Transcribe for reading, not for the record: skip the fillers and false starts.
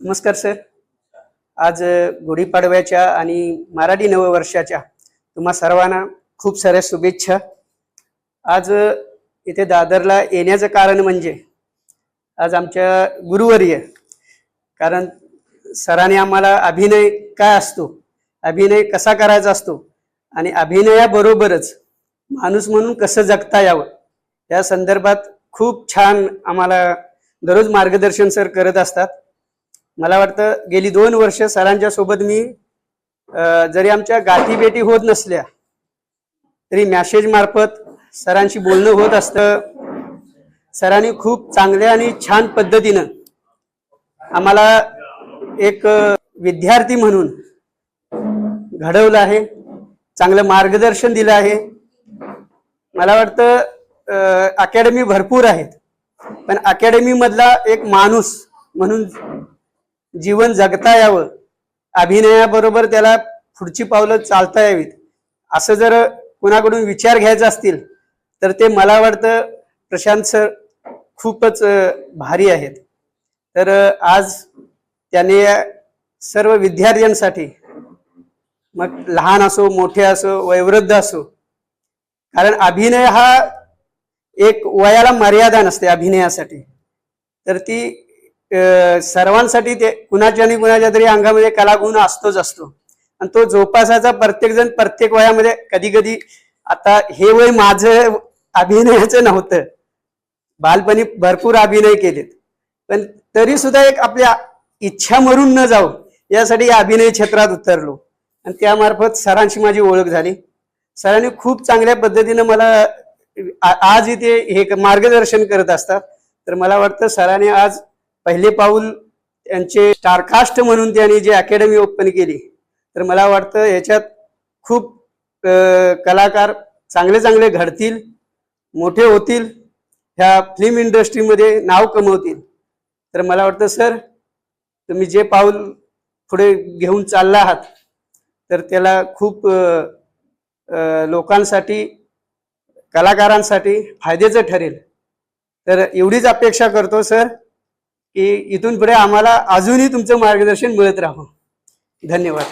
नमस्कार सर. आज गुढीपाडव्याच्या आणि मराठी नववर्षाच्या तुम्हा सर्वांना खूप साऱ्या शुभेच्छा. आज इथे दादरला येण्याचं कारण म्हणजे आज आमच्या गुरुवर्य, कारण सरांनी आम्हाला अभिनय काय असतो, अभिनय कसा करायचा असतो आणि अभिनयाबरोबरच माणूस म्हणून कसं जगता यावं या संदर्भात खूप छान आम्हाला दररोज मार्गदर्शन सर करत असतात. मला वाटतं गेली 2 वर्ष सरांच्या सोबत मी जरी आमच्या गाठीभेटी होत नसल्या तरी मॅसेज मार्फत सरांशी बोलणं होत असतं. सरांनी खूप चांगल्या आणि छान पद्धतीनं आम्हाला एक विद्यार्थी म्हणून घडवलं आहे, चांगलं मार्गदर्शन दिलं आहे. मला वाटतं अकॅडमी भरपूर आहेत, पण अकॅडमी मधला एक माणूस म्हणून जीवन जगता यावं, अभिनयाबरोबर त्याला पुढची पावलं चालता यावीत असं जर कुणाकडून विचार घ्यायचा असतील तर ते मला वाटतं प्रशांत सर खूपच भारी आहेत. तर आज त्याने सर्व विद्यार्थ्यांसाठी, मग लहान असो मोठे असो वयोवृद्ध असो, कारण अभिनय हा एक वयाला मर्यादा नसते अभिनयासाठी, तर ती सर्वांसाठी ते कुणाच्या आणि कुणाच्या तरी अंगामध्ये कलागुण असतोच असतो आणि तो जोपासाचा प्रत्येक जण प्रत्येक वयामध्ये. कधी कधी आता हे वय माझं अभिनयाचं नव्हतं, बालपणी भरपूर अभिनय केलेत, पण तरी सुद्धा एक आपल्या इच्छा मरून न जाऊ यासाठी अभिनय क्षेत्रात उतरलो आणि त्यामार्फत सरांशी माझी ओळख झाली. सरांनी खूप चांगल्या पद्धतीनं मला आज इथे हे मार्गदर्शन करत असतात. तर मला वाटतं सरांनी आज पहिले पाऊल त्यांचे स्टारकास्ट म्हणून त्यांनी जे अकॅडमी ओपन केली, तर मला वाटतं याच्यात खूप कलाकार चांगले चांगले घडतील, मोठे होतील, ह्या फिल्म इंडस्ट्रीमध्ये नाव कमवतील. तर मला वाटतं सर तुम्ही जे पाऊल पुढे घेऊन चालला आहात तर त्याला खूप लोकांसाठी, कलाकारांसाठी फायद्याचं ठरेल. तर एवढीच अपेक्षा करतो सर की इथून पुढे आम्हाला अजूनही तुमचं मार्गदर्शन मिळत राहो. धन्यवाद.